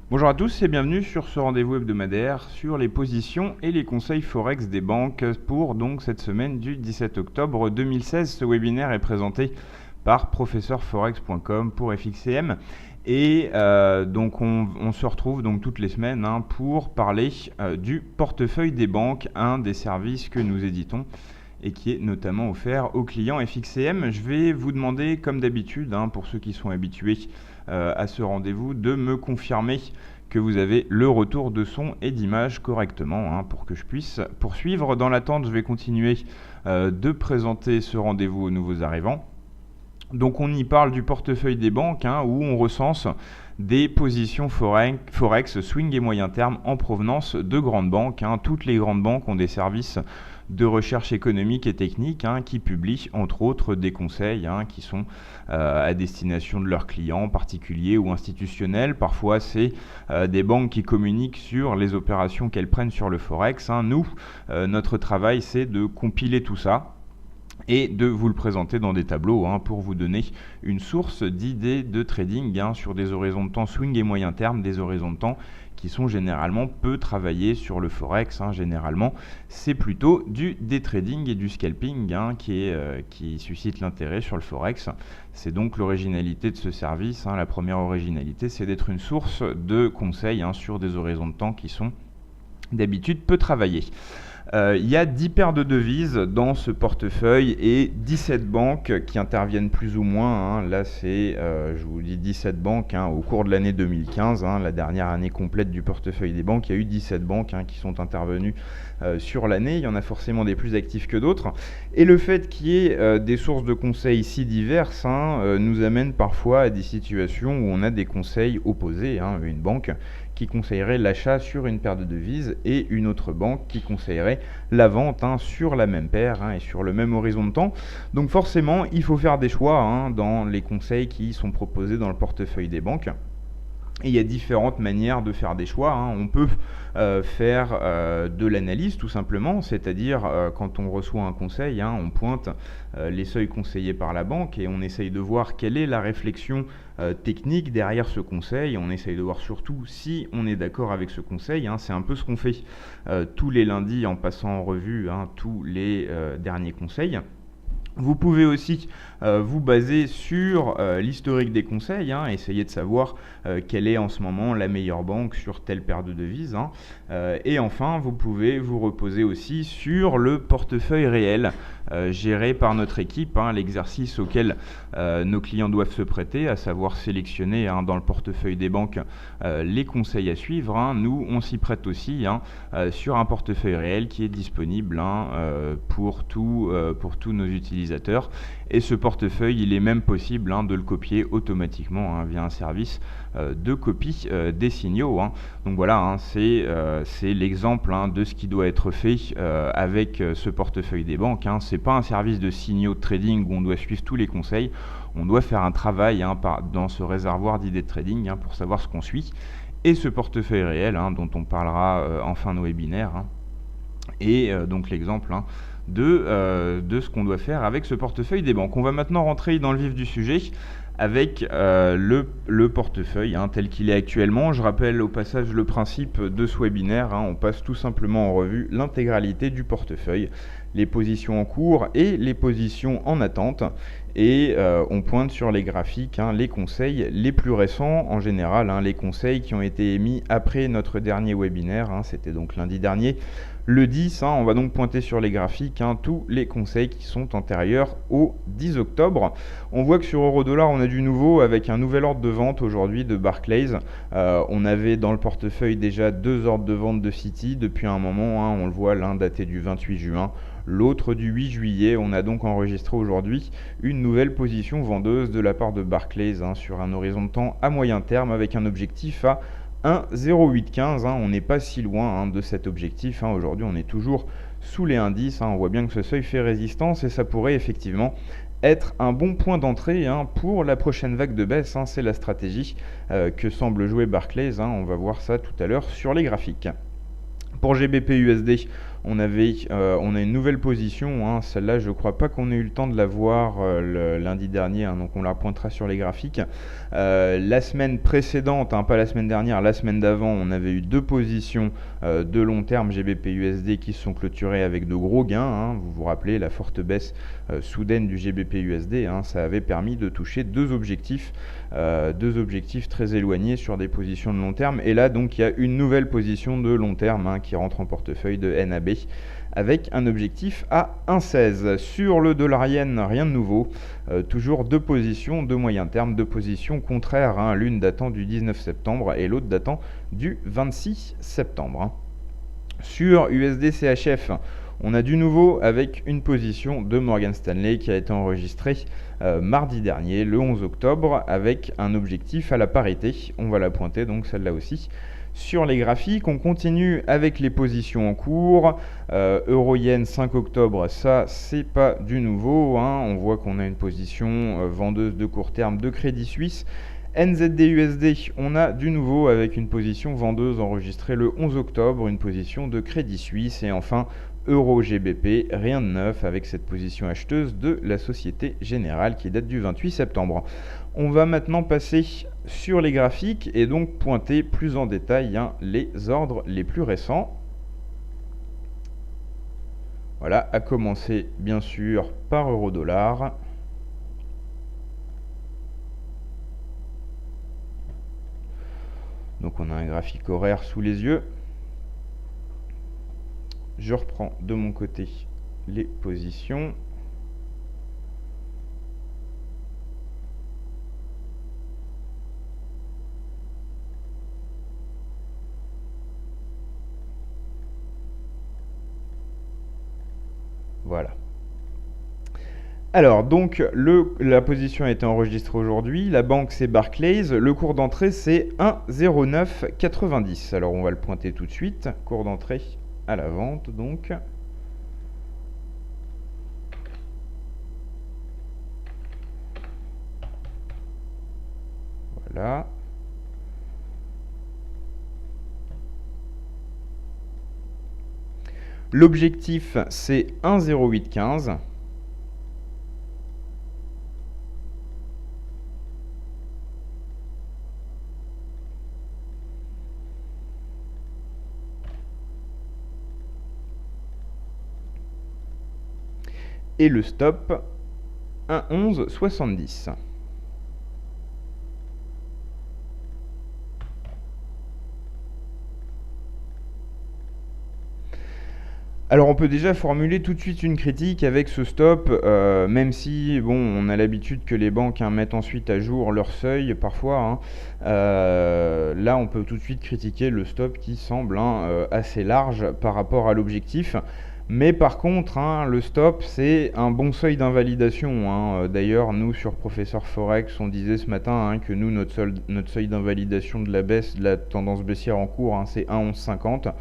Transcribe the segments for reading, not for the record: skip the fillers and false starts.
Bonjour à tous et bienvenue sur ce rendez-vous hebdomadaire sur les positions et les conseils Forex des banques pour donc cette semaine du 17 octobre 2016. Ce webinaire est présenté par professeurforex.com pour FXCM et donc on se retrouve donc toutes les semaines pour parler du portefeuille des banques, un des services que nous éditons et qui est notamment offert aux clients FXCM. Je vais vous demander, comme d'habitude, pour ceux qui sont habitués à ce rendez-vous, de me confirmer que vous avez le retour de son et d'image correctement pour que je puisse poursuivre. Dans l'attente, je vais continuer de présenter ce rendez-vous aux nouveaux arrivants. Donc on y parle du portefeuille des banques où on recense des positions Forex, swing et moyen terme en provenance de grandes banques. Toutes les grandes banques ont des services de recherche économique et technique qui publient entre autres des conseils qui sont à destination de leurs clients particuliers ou institutionnels. Parfois c'est des banques qui communiquent sur les opérations qu'elles prennent sur le Forex. Nous, notre travail c'est de compiler tout ça et de vous le présenter dans des tableaux pour vous donner une source d'idées de trading sur des horizons de temps swing et moyen terme, des horizons de temps qui sont généralement peu travaillés sur le Forex. Généralement, c'est plutôt du day trading et du scalping qui suscite l'intérêt sur le Forex. C'est donc l'originalité de ce service. La première originalité, c'est d'être une source de conseils sur des horizons de temps qui sont d'habitude peu travaillés. Il y a 10 paires de devises dans ce portefeuille et 17 banques qui interviennent plus ou moins. Là, c'est, je vous dis, 17 banques au cours de l'année 2015, la dernière année complète du portefeuille des banques. Il y a eu 17 banques qui sont intervenues sur l'année. Il y en a forcément des plus actifs que d'autres. Et le fait qu'il y ait des sources de conseils si diverses nous amène parfois à des situations où on a des conseils opposés. Une banque qui conseillerait l'achat sur une paire de devises et une autre banque qui conseillerait la vente sur la même paire et sur le même horizon de temps. Donc forcément, il faut faire des choix dans les conseils qui sont proposés dans le portefeuille des banques. Et il y a différentes manières de faire des choix. On peut faire de l'analyse tout simplement, c'est-à-dire quand on reçoit un conseil, on pointe les seuils conseillés par la banque et on essaye de voir quelle est la réflexion technique derrière ce conseil. On essaye de voir surtout si on est d'accord avec ce conseil. C'est un peu ce qu'on fait tous les lundis en passant en revue tous les derniers conseils. Vous pouvez aussi vous baser sur l'historique des conseils, essayer de savoir quelle est en ce moment la meilleure banque sur telle paire de devises. Et enfin, vous pouvez vous reposer aussi sur le portefeuille réel géré par notre équipe, l'exercice auquel nos clients doivent se prêter, à savoir sélectionner dans le portefeuille des banques les conseils à suivre. Nous, on s'y prête aussi sur un portefeuille réel qui est disponible pour tous nos utilisateurs. Et ce portefeuille, il est même possible de le copier automatiquement via un service de copie des signaux. Donc voilà, c'est l'exemple de ce qui doit être fait avec ce portefeuille des banques. C'est pas un service de signaux de trading où on doit suivre tous les conseils. On doit faire un travail dans ce réservoir d'idées de trading pour savoir ce qu'on suit. Et ce portefeuille réel dont on parlera en fin de webinaire. Et donc l'exemple de ce qu'on doit faire avec ce portefeuille des banques. On va maintenant rentrer dans le vif du sujet avec le portefeuille tel qu'il est actuellement. Je rappelle au passage le principe de ce webinaire. On passe tout simplement en revue l'intégralité du portefeuille, les positions en cours et les positions en attente. Et on pointe sur les graphiques les conseils les plus récents, en général les conseils qui ont été émis après notre dernier webinaire, c'était donc lundi dernier, le 10. On va donc pointer sur les graphiques tous les conseils qui sont antérieurs au 10 octobre. On voit que sur Eurodollar, on a du nouveau avec un nouvel ordre de vente aujourd'hui de Barclays. On avait dans le portefeuille déjà 2 ordres de vente de Citi depuis un moment. On le voit, l'un daté du 28 juin. L'autre du 8 juillet, on a donc enregistré aujourd'hui une nouvelle position vendeuse de la part de Barclays sur un horizon de temps à moyen terme avec un objectif à 1,0815. On n'est pas si loin de cet objectif. Aujourd'hui, on est toujours sous les indices. On voit bien que ce seuil fait résistance et ça pourrait effectivement être un bon point d'entrée pour la prochaine vague de baisse. C'est la stratégie que semble jouer Barclays. On va voir ça tout à l'heure sur les graphiques. Pour GBP/USD, on a une nouvelle position, hein. Celle-là, je ne crois pas qu'on ait eu le temps de la voir le lundi dernier, hein, donc on la pointera sur les graphiques. La semaine précédente, hein, pas la semaine dernière, la semaine d'avant, on avait eu deux positions de long terme GBP/USD qui se sont clôturées avec de gros gains, hein. Vous vous rappelez la forte baisse soudaine du GBP/USD, hein, ça avait permis de toucher deux objectifs très éloignés sur des positions de long terme. Et là, donc, il y a une nouvelle position de long terme, hein, qui rentre en portefeuille de NAB avec un objectif à 1,16. Sur le dollar yen, rien de nouveau. Toujours deux positions de moyen terme, deux positions contraires, hein, l'une datant du 19 septembre et l'autre datant du 26 septembre. Hein. Sur USD/CHF, on a du nouveau avec une position de Morgan Stanley qui a été enregistrée mardi dernier, le 11 octobre, avec un objectif à la parité. On va la pointer, donc celle-là aussi. Sur les graphiques, on continue avec les positions en cours. Euro-Yen 5 octobre, ça c'est pas du nouveau, hein. On voit qu'on a une position vendeuse de court terme de Crédit Suisse. NZD/USD, on a du nouveau avec une position vendeuse enregistrée le 11 octobre, une position de Crédit Suisse. Et enfin, Euro-GBP, rien de neuf avec cette position acheteuse de la Société Générale qui date du 28 septembre. On va maintenant passer sur les graphiques et donc pointer plus en détail, hein, les ordres les plus récents. Voilà, à commencer bien sûr par euro-dollar. Donc on a un graphique horaire sous les yeux. Je reprends de mon côté les positions. Voilà. Alors, donc, la position a été enregistrée aujourd'hui. La banque, c'est Barclays. Le cours d'entrée, c'est 1,0990. Alors, on va le pointer tout de suite. Cours d'entrée à la vente, donc. Voilà. L'objectif, c'est 1,0815. Et le stop, 1,1170. Alors on peut déjà formuler tout de suite une critique avec ce stop, même si bon, on a l'habitude que les banques, hein, mettent ensuite à jour leur seuil parfois, hein. Là on peut tout de suite critiquer le stop qui semble, hein, assez large par rapport à l'objectif. Mais par contre, hein, le stop, c'est un bon seuil d'invalidation, hein. D'ailleurs, nous, sur Professeur Forex, on disait ce matin, hein, que nous, notre seuil d'invalidation de la baisse, de la tendance baissière en cours, hein, c'est 1,1150.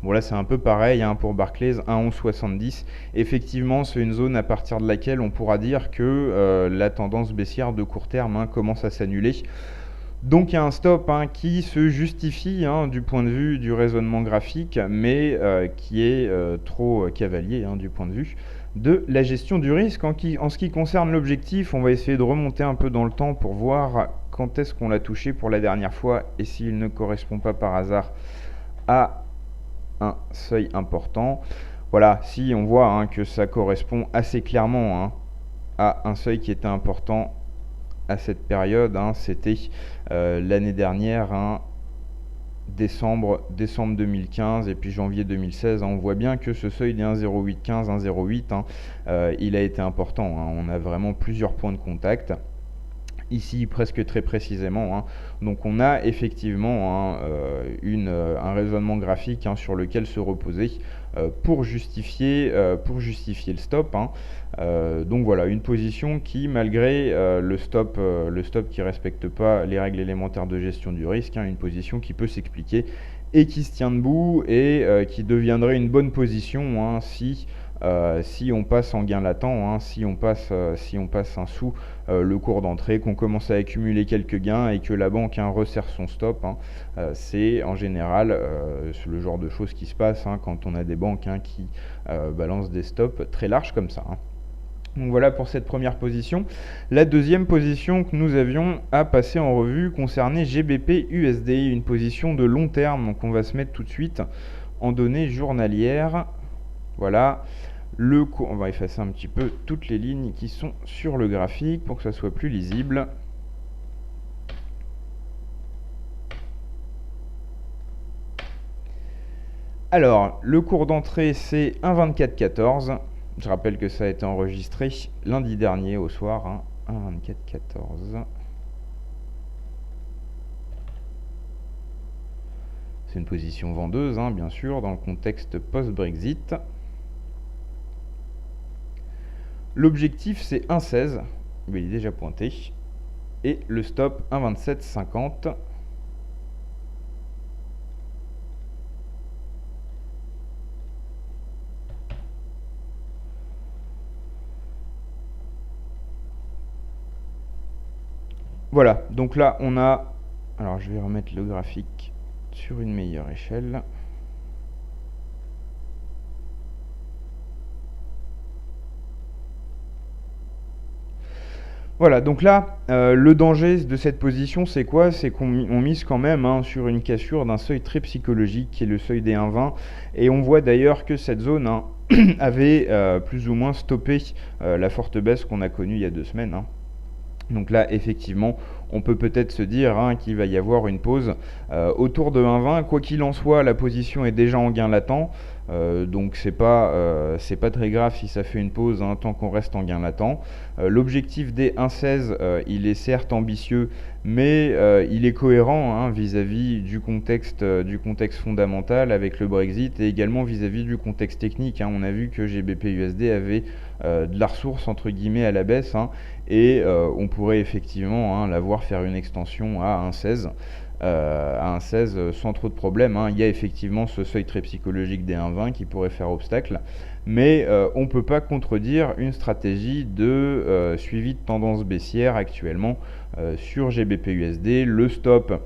Bon, là, c'est un peu pareil, hein, pour Barclays, 1,1170. Effectivement, c'est une zone à partir de laquelle on pourra dire que la tendance baissière de court terme, hein, commence à s'annuler. Donc il y a un stop, hein, qui se justifie, hein, du point de vue du raisonnement graphique, mais qui est trop cavalier, hein, du point de vue de la gestion du risque. En ce qui concerne l'objectif, on va essayer de remonter un peu dans le temps pour voir quand est-ce qu'on l'a touché pour la dernière fois et s'il ne correspond pas par hasard à un seuil important. Voilà, si on voit, hein, que ça correspond assez clairement, hein, à un seuil qui était important à cette période, hein, c'était l'année dernière, hein, décembre 2015 et puis janvier 2016, hein, on voit bien que ce seuil des 1,0815, 1,08, hein, il a été important, hein. On a vraiment plusieurs points de contact. Ici, presque très précisément, hein. Donc on a effectivement, hein, un raisonnement graphique, hein, sur lequel se reposer pour justifier le stop, hein. Donc voilà, une position qui, malgré le stop qui ne respecte pas les règles élémentaires de gestion du risque, hein, une position qui peut s'expliquer et qui se tient debout et qui deviendrait une bonne position, hein, si si on passe en gain latent, si on passe un sous le cours d'entrée, qu'on commence à accumuler quelques gains et que la banque resserre son stop, c'est en général le genre de choses qui se passe quand on a des banques qui balancent des stops très larges comme ça. Donc voilà pour cette première position. La deuxième position que nous avions à passer en revue concernait GBP USD, une position de long terme. Donc on va se mettre tout de suite en données journalières. Voilà. On va effacer un petit peu toutes les lignes qui sont sur le graphique pour que ça soit plus lisible. Alors, le cours d'entrée, c'est 1,2414. Je rappelle que ça a été enregistré lundi dernier au soir. 1,2414. C'est une position vendeuse, bien sûr, dans le contexte post-Brexit. L'objectif, c'est 1,16. Il est déjà pointé. Et le stop, 1,2750. Voilà, donc là on a, alors je vais remettre le graphique sur une meilleure échelle. Voilà, donc là, le danger de cette position, c'est quoi? C'est qu'on mise quand même sur une cassure d'un seuil très psychologique, qui est le seuil des 1,20. Et on voit d'ailleurs que cette zone avait plus ou moins stoppé la forte baisse qu'on a connue il y a 2 semaines. Donc là, effectivement, on peut peut-être se dire qu'il va y avoir une pause autour de 1,20. Quoi qu'il en soit, la position est déjà en gain latent. Donc c'est pas très grave si ça fait une pause tant qu'on reste en gain latent. L'objectif des 1,16, il est certes ambitieux, mais il est cohérent vis-à-vis du contexte fondamental avec le Brexit et également vis-à-vis du contexte technique. On a vu que GBP/USD avait de la ressource entre guillemets à la baisse et on pourrait effectivement la voir faire une extension à 1,16 sans trop de problème. Il y a effectivement ce seuil très psychologique des 1,20 qui pourrait faire obstacle, mais on ne peut pas contredire une stratégie de suivi de tendance baissière actuellement sur GBP/USD. Le stop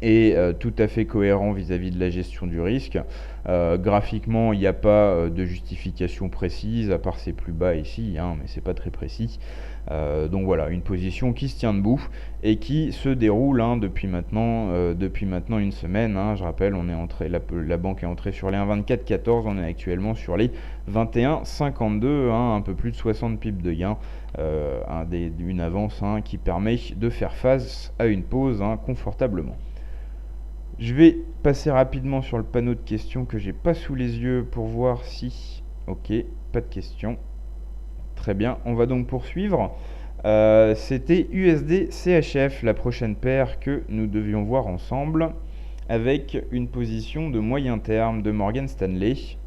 est tout à fait cohérent vis-à-vis de la gestion du risque. Graphiquement, il n'y a pas de justification précise, à part c'est plus bas ici, mais c'est pas très précis. Donc voilà, une position qui se tient debout et qui se déroule depuis maintenant une semaine. Je rappelle, on est entré, la banque est entrée sur les 1,2414, on est actuellement sur les 21,52, un peu plus de 60 pips de gain, une avance qui permet de faire face à une pause confortablement. Je vais passer rapidement sur le panneau de questions que j'ai pas sous les yeux pour voir si... Ok, pas de questions. Très bien, on va donc poursuivre. C'était USD CHF, la prochaine paire que nous devions voir ensemble, avec une position de moyen terme de Morgan Stanley.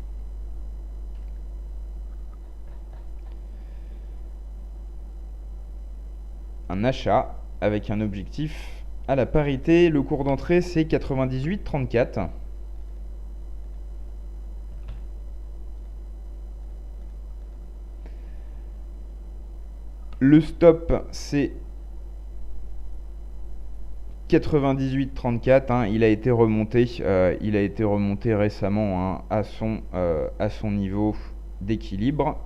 Un achat avec un objectif à la parité. Le cours d'entrée, c'est 98,34. Le stop, c'est 98,34. Il a été remonté récemment à son niveau d'équilibre.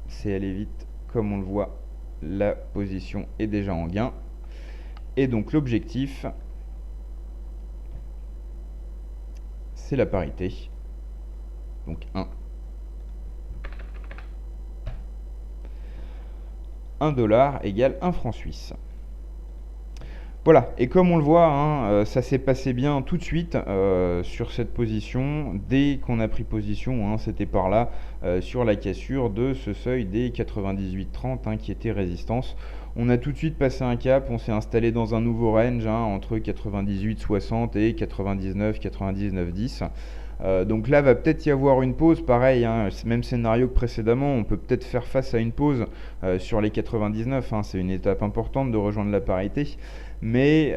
C'est aller vite, comme on le voit, la position est déjà en gain. Et donc l'objectif, c'est la parité. Donc 1 dollar égale 1 franc suisse. Voilà, et comme on le voit, ça s'est passé bien tout de suite sur cette position. Dès qu'on a pris position, c'était par là, sur la cassure de ce seuil des 98,30 qui était résistance. On a tout de suite passé un cap, on s'est installé dans un nouveau range entre 98,60 et 99,10. Donc là, va peut-être y avoir une pause, pareil, même scénario que précédemment, on peut peut-être faire face à une pause sur les 99, c'est une étape importante de rejoindre la parité. mais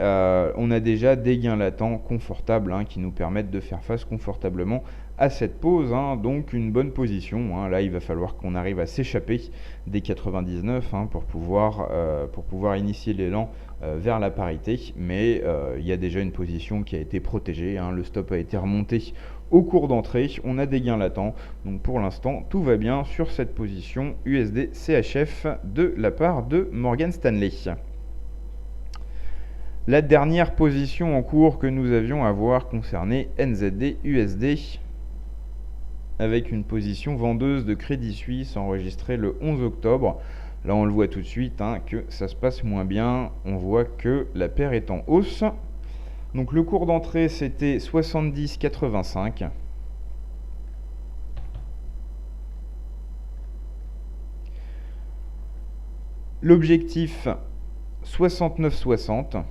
on a déjà des gains latents confortables qui nous permettent de faire face confortablement à cette pause, donc une bonne position. Là, il va falloir qu'on arrive à s'échapper des 99 pour pouvoir initier l'élan vers la parité, mais il y a déjà une position qui a été protégée, le stop a été remonté au cours d'entrée, on a des gains latents, donc pour l'instant tout va bien sur cette position USD CHF de la part de Morgan Stanley. La dernière position en cours que nous avions à voir concernait NZD USD, avec une position vendeuse de Crédit Suisse enregistrée le 11 octobre. Là, on le voit tout de suite que ça se passe moins bien. On voit que la paire est en hausse. Donc le cours d'entrée, c'était 70,85. L'objectif, 69,60.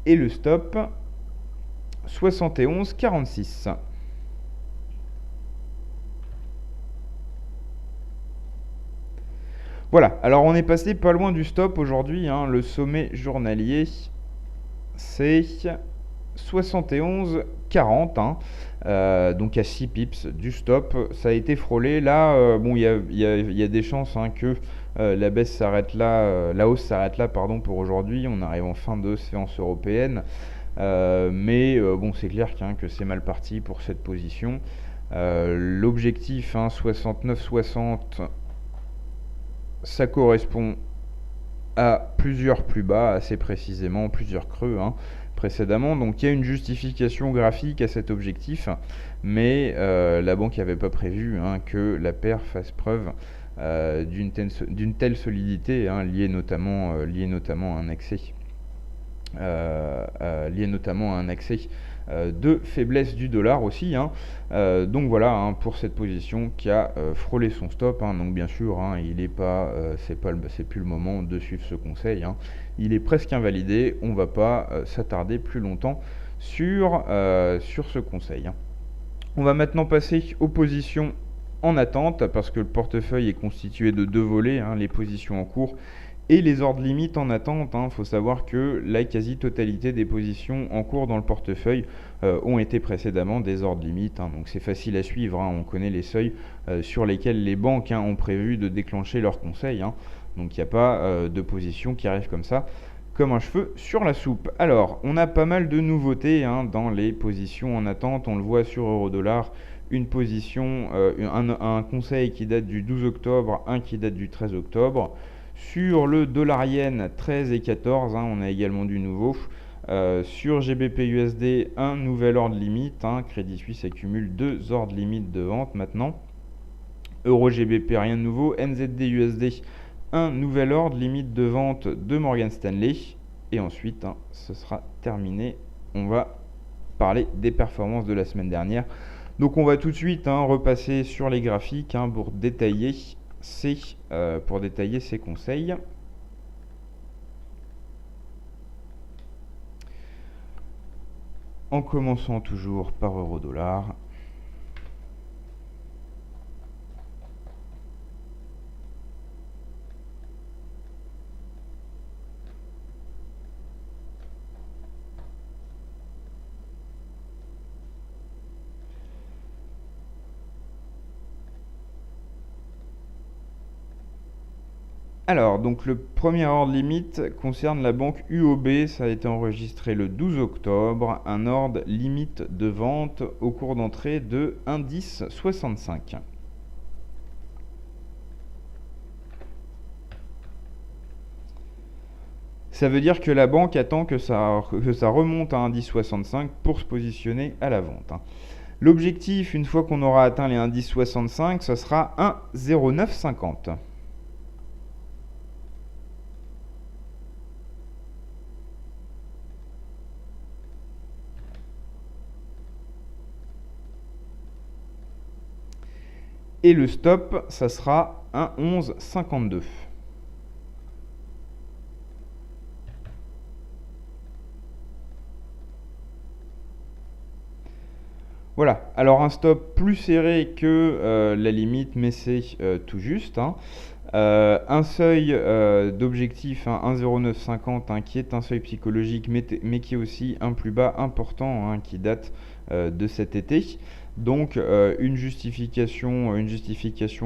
Et le stop, 71,46. Voilà, alors on est passé pas loin du stop aujourd'hui, le sommet journalier, c'est 71,40, donc à 6 pips du stop, ça a été frôlé. Là, bon, il y a des chances que la baisse s'arrête là, la hausse s'arrête là, pardon, pour aujourd'hui. On arrive en fin de séance européenne, mais bon, c'est clair que c'est mal parti pour cette position. L'objectif 69,60, ça correspond à plusieurs plus bas, assez précisément, plusieurs creux précédemment. Donc il y a une justification graphique à cet objectif, mais la banque n'avait pas prévu que la paire fasse preuve d'une telle solidité, liée notamment à un accès. De faiblesse du dollar aussi. Donc voilà pour cette position qui a frôlé son stop. Donc bien sûr, il est pas, c'est plus le moment de suivre ce conseil. Il est presque invalidé. On va pas s'attarder plus longtemps sur ce conseil. On va maintenant passer aux positions en attente, parce que le portefeuille est constitué de deux volets, les positions en cours et les ordres limites en attente. Faut savoir que la quasi-totalité des positions en cours dans le portefeuille ont été précédemment des ordres limites. Donc c'est facile à suivre. On connaît les seuils sur lesquels les banques ont prévu de déclencher leurs conseils. Donc il n'y a pas de position qui arrive comme ça, comme un cheveu sur la soupe. Alors, on a pas mal de nouveautés dans les positions en attente. On le voit sur euro-dollar. Une position, un conseil qui date du 12 octobre, un qui date du 13 octobre. Sur le dollar-yen, 13 et 14, on a également du nouveau. Sur GBP-USD, un nouvel ordre limite. Crédit Suisse accumule 2 ordres limites de vente maintenant. Euro-GBP, rien de nouveau. NZD-USD, un nouvel ordre limite de vente de Morgan Stanley. Et ensuite, ce sera terminé. On va parler des performances de la semaine dernière. Donc on va tout de suite repasser sur les graphiques pour détailler ces conseils. En commençant toujours par euro-dollar. Alors, donc le premier ordre limite concerne la banque UOB, ça a été enregistré le 12 octobre, un ordre limite de vente au cours d'entrée de 1,1065. Ça veut dire que la banque attend que ça remonte à 1,1065 pour se positionner à la vente. L'objectif, une fois qu'on aura atteint les 1,1065, ce sera 1,0950. Et le stop, ça sera 1,1152. Voilà, alors un stop plus serré que la limite, mais c'est tout juste, hein. Un seuil d'objectif, hein, 1,0950, hein, qui est un seuil psychologique, mais qui est aussi un plus bas important, hein, qui date de cet été. Donc une justification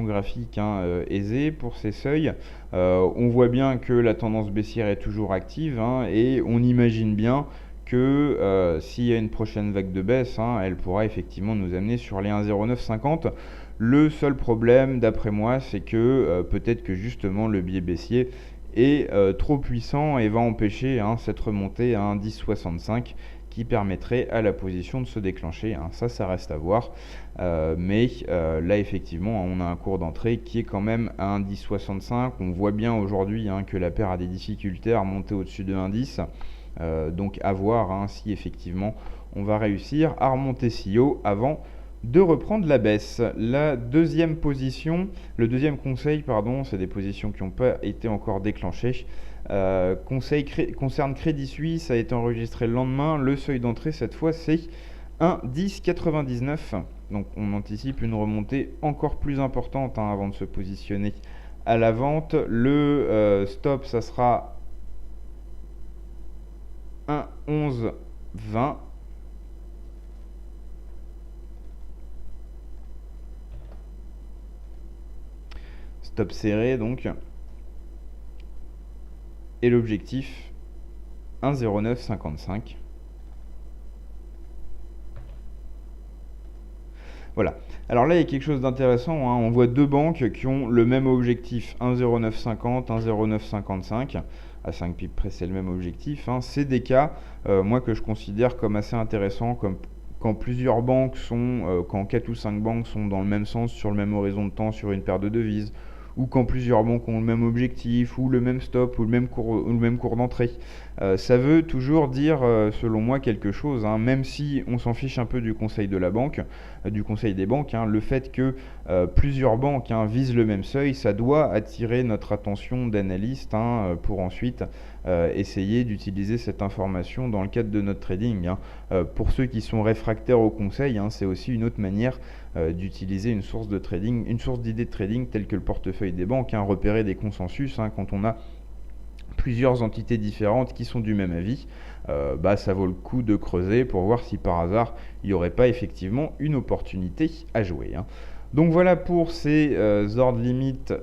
graphique, hein, aisée pour ces seuils. On voit bien que la tendance baissière est toujours active, hein, et on imagine bien que s'il y a une prochaine vague de baisse, hein, elle pourra effectivement nous amener sur les 1,0950. Le seul problème, d'après moi, c'est que peut-être que justement le biais baissier est trop puissant et va empêcher, hein, cette remontée à 1,1065 qui permettrait à la position de se déclencher, hein. Ça reste à voir. Mais là, effectivement, on a un cours d'entrée qui est quand même à 1,1065. On voit bien aujourd'hui, hein, que la paire a des difficultés à remonter au-dessus de 1,10. Donc à voir, hein, si effectivement on va réussir à remonter si haut avant de reprendre la baisse. La deuxième position, le deuxième conseil, pardon, c'est des positions qui n'ont pas été encore déclenchées. Concerne Crédit Suisse, a été enregistré le lendemain. Le seuil d'entrée cette fois c'est 1,1099. Donc on anticipe une remontée encore plus importante, hein, avant de se positionner à la vente. Le stop, ça sera 1,1120. Stop serré donc. Et l'objectif 1,0955. Voilà. Alors là, il y a quelque chose d'intéressant, hein. On voit deux banques qui ont le même objectif, 1,0950, 1,0955. À 5 pips près, c'est le même objectif, hein. C'est des cas, moi, que je considère comme assez intéressants, comme quand plusieurs banques sont, quand 4 ou 5 banques sont dans le même sens, sur le même horizon de temps, sur une paire de devises, ou quand plusieurs banques ont le même objectif, ou le même stop, ou le même cours d'entrée. Ça veut toujours dire, selon moi, quelque chose, hein, même si on s'en fiche un peu du conseil de la banque, du conseil des banques, hein, le fait que plusieurs banques, hein, visent le même seuil, ça doit attirer notre attention d'analyste, hein, pour ensuite essayer d'utiliser cette information dans le cadre de notre trading, hein. Pour ceux qui sont réfractaires au conseil, hein, c'est aussi une autre manière d'utiliser une source de trading, une source d'idées de trading telle que le portefeuille des banques, hein, repérer des consensus, hein, quand on a plusieurs entités différentes qui sont du même avis, ça vaut le coup de creuser pour voir si par hasard il n'y aurait pas effectivement une opportunité à jouer, hein. Donc voilà pour ces ordres limites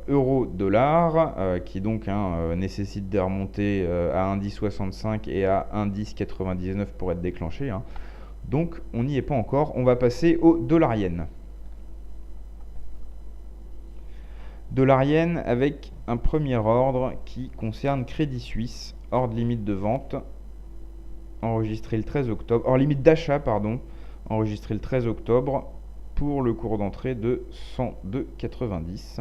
euro-dollar qui donc, hein, nécessitent des remontées à 1,1065 et à 1,1099 pour être déclenchés, hein. Donc on n'y est pas encore. On va passer au dollar-yen. Dollar-yen avec un premier ordre qui concerne Crédit Suisse, ordre limite de vente, enregistré le 13 octobre, ordre limite d'achat, pardon, enregistré le 13 octobre, pour le cours d'entrée de 102,90.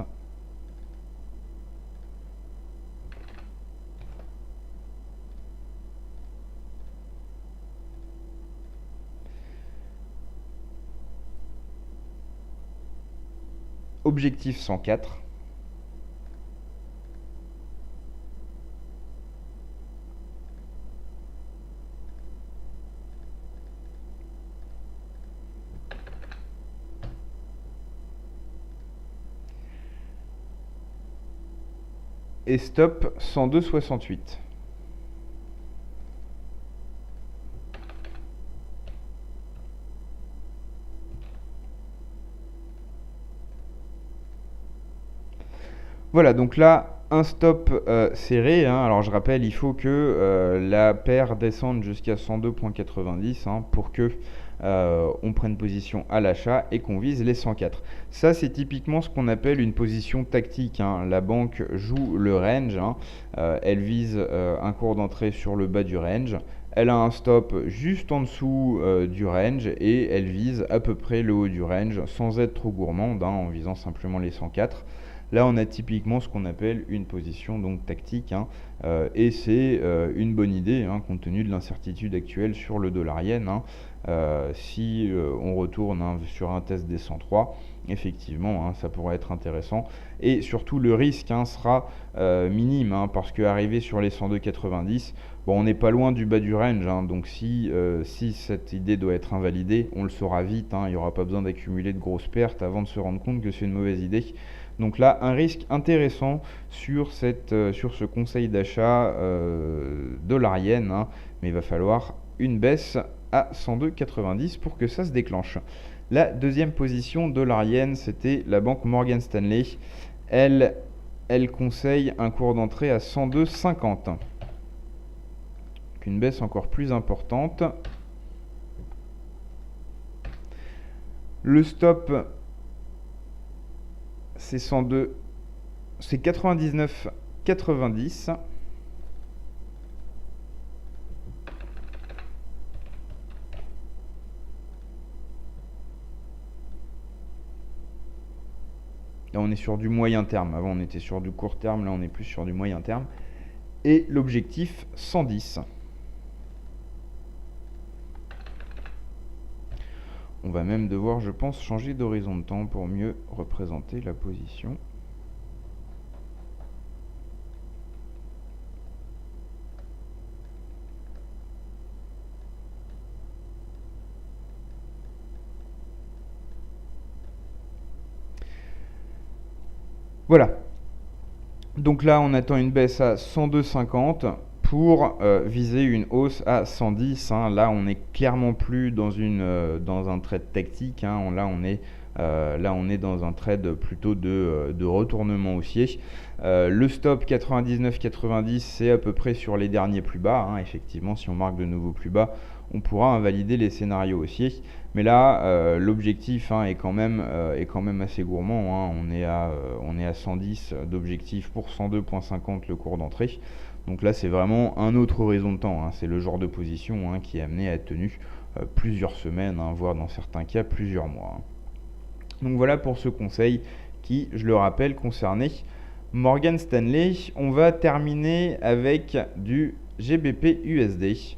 Objectif 104. Et stop 102,68. Voilà, donc là, un stop serré, hein. Alors je rappelle, il faut que la paire descende jusqu'à 102,90, hein, pour que on prenne position à l'achat et qu'on vise les 104. Ça, c'est typiquement ce qu'on appelle une position tactique, hein. La banque joue le range, hein. Elle vise un cours d'entrée sur le bas du range. Elle a un stop juste en dessous du range et elle vise à peu près le haut du range sans être trop gourmande, hein, en visant simplement les 104. Là, on a typiquement ce qu'on appelle une position donc tactique, hein, et c'est une bonne idée, hein, compte tenu de l'incertitude actuelle sur le dollar yen, hein. Si on retourne, hein, sur un test des 103, effectivement, ça pourrait être intéressant. Et surtout, le risque sera minime, parce qu'arrivé sur les 102,90, bon, on n'est pas loin du bas du range, donc si cette idée doit être invalidée, on le saura vite, il n'y aura pas besoin d'accumuler de grosses pertes avant de se rendre compte que c'est une mauvaise idée. Donc là, un risque intéressant sur ce conseil d'achat dollar-yen, mais il va falloir une baisse à 102,90 pour que ça se déclenche. La deuxième position dollar-yen, c'était la banque Morgan Stanley. Elle conseille un cours d'entrée à 102,50. Une baisse encore plus importante. Le stop, c'est 102, c'est 99,90. Là, on est sur du moyen terme. Avant, on était sur du court terme. Là, on est plus sur du moyen terme. Et l'objectif, 110. On va même devoir, je pense, changer d'horizon de temps pour mieux représenter la position. Voilà. Donc là, on attend une baisse à 102,50 pour viser une hausse à 110. Là, on n'est clairement plus dans un trade tactique. Là, on est dans un trade plutôt de retournement haussier. Le stop 99,90, c'est à peu près sur les derniers plus bas. Effectivement, si on marque de nouveaux plus bas, on pourra invalider les scénarios haussiers. Mais là, l'objectif est quand même assez gourmand. On est à 110 d'objectif pour 102,50 le cours d'entrée. Donc là, c'est vraiment un autre horizon de temps. C'est le genre de position qui est amené à être tenu plusieurs semaines, voire dans certains cas plusieurs mois. Donc voilà pour ce conseil qui, je le rappelle, concernait Morgan Stanley. On va terminer avec du GBP USD.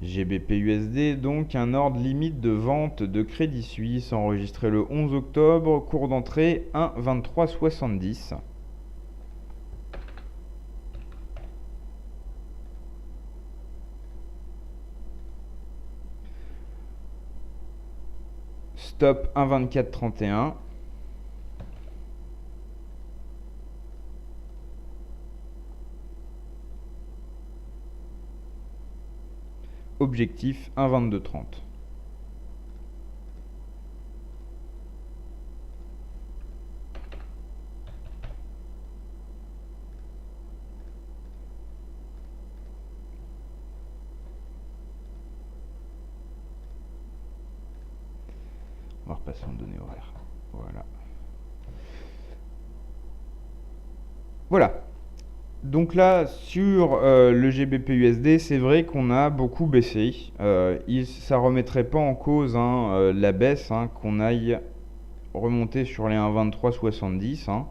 GBP USD, donc un ordre limite de vente de Crédit Suisse enregistré le 11 octobre, cours d'entrée 1,2370. Stop 1,2431. Objectif 1,2230. On va repasser en données horaires. Voilà. Donc là, sur le GBP USD, c'est vrai qu'on a beaucoup baissé. Ça remettrait pas en cause la baisse, qu'on aille remonter sur les 1,2370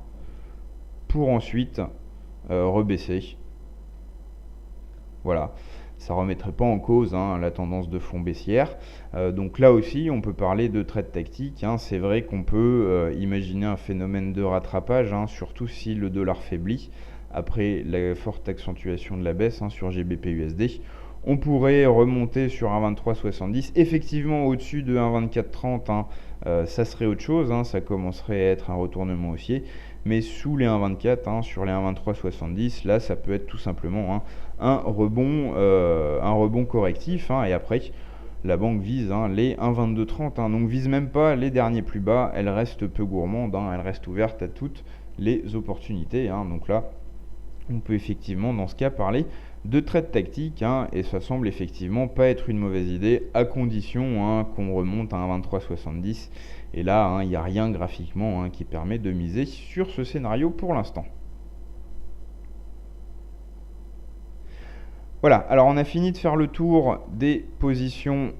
pour ensuite rebaisser. Voilà. Ça remettrait pas en cause la tendance de fond baissière. Donc là aussi, on peut parler de trade tactique. C'est vrai qu'on peut imaginer un phénomène de rattrapage, surtout si le dollar faiblit. Après la forte accentuation de la baisse sur GBP USD, on pourrait remonter sur 1,2370. Effectivement, au-dessus de 1,2430, ça serait autre chose. Ça commencerait à être un retournement haussier. Mais sous les 1,24, sur les 1,2370, là, ça peut être tout simplement un rebond correctif. Et après, la banque vise les 1,2230. Donc, vise même pas les derniers plus bas. Elle reste peu gourmande. Elle reste ouverte à toutes les opportunités. Donc là, on peut effectivement dans ce cas parler de trade tactique et ça semble effectivement pas être une mauvaise idée à condition qu'on remonte à 1,2370 et là il n'y a rien graphiquement qui permet de miser sur ce scénario pour l'instant. Voilà, alors on a fini de faire le tour des positions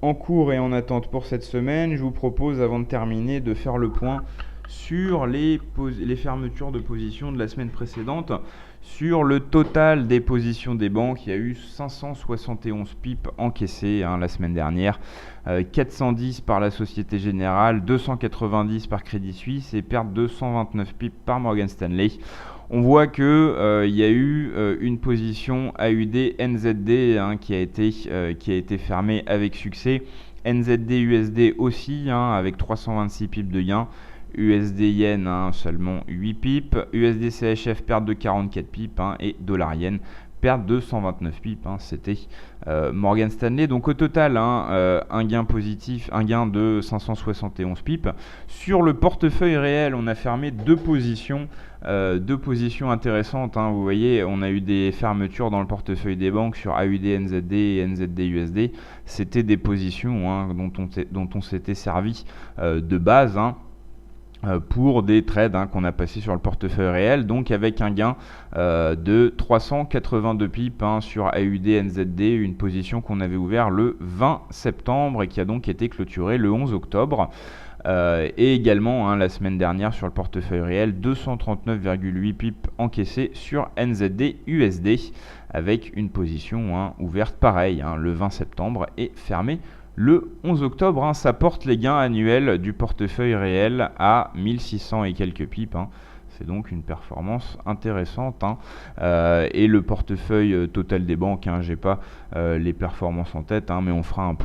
en cours et en attente pour cette semaine. Je vous propose avant de terminer de faire le point sur les fermetures de positions de la semaine précédente. Sur le total des positions des banques, il y a eu 571 pips encaissées la semaine dernière, 410 par la Société Générale, 290 par Crédit Suisse et perte de 129 pips par Morgan Stanley. On voit que il y a eu une position AUD NZD qui a été fermée avec succès. NZD USD aussi avec 326 pips de gain. USD Yen seulement 8 pips, USD CHF perte de 44 pips et dollar Yen perte de 129 pips, c'était Morgan Stanley. Donc au total, un gain positif, un gain de 571 pips. Sur le portefeuille réel, on a fermé deux positions intéressantes. Vous voyez, on a eu des fermetures dans le portefeuille des banques sur AUD NZD et NZD USD. C'était des positions dont on s'était servi de base. Pour des trades qu'on a passés sur le portefeuille réel, donc avec un gain de 382 pips sur AUD NZD, une position qu'on avait ouvert le 20 septembre et qui a donc été clôturée le 11 octobre. Et également la semaine dernière sur le portefeuille réel, 239,8 pips encaissés sur NZD USD avec une position ouverte pareil le 20 septembre et fermée le 11 octobre. Ça porte les gains annuels du portefeuille réel à 1600 et quelques pips. C'est donc une performance intéressante. Et le portefeuille total des banques, j'ai pas les performances en tête, mais on fera un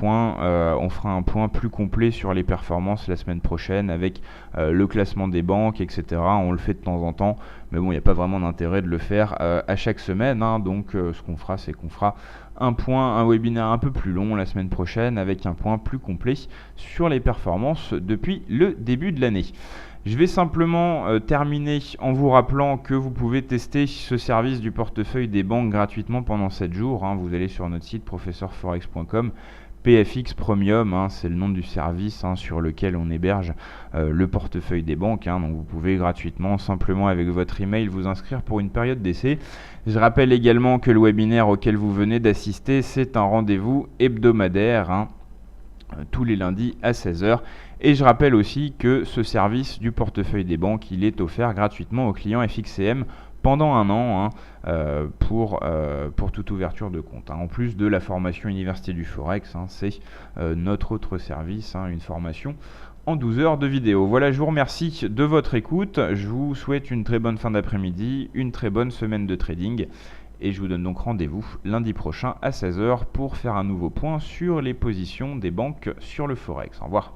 point plus complet sur les performances la semaine prochaine avec le classement des banques, etc. On le fait de temps en temps, mais bon, il n'y a pas vraiment d'intérêt de le faire à chaque semaine. Donc ce qu'on fera, c'est qu'on fera un webinaire un peu plus long la semaine prochaine avec un point plus complet sur les performances depuis le début de l'année. Je vais simplement terminer en vous rappelant que vous pouvez tester ce service du portefeuille des banques gratuitement pendant 7 jours. Vous allez sur notre site professeurforex.com. PFX Premium, c'est le nom du service sur lequel on héberge le portefeuille des banques. Donc vous pouvez gratuitement, simplement avec votre email, vous inscrire pour une période d'essai. Je rappelle également que le webinaire auquel vous venez d'assister, c'est un rendez-vous hebdomadaire tous les lundis à 16h. Et je rappelle aussi que ce service du portefeuille des banques, il est offert gratuitement aux clients FXCM pendant un an pour toute ouverture de compte. En plus de la formation Université du Forex, c'est notre autre service, une formation en 12 heures de vidéo. Voilà, je vous remercie de votre écoute. Je vous souhaite une très bonne fin d'après-midi, une très bonne semaine de trading. Et je vous donne donc rendez-vous lundi prochain à 16h pour faire un nouveau point sur les positions des banques sur le Forex. Au revoir.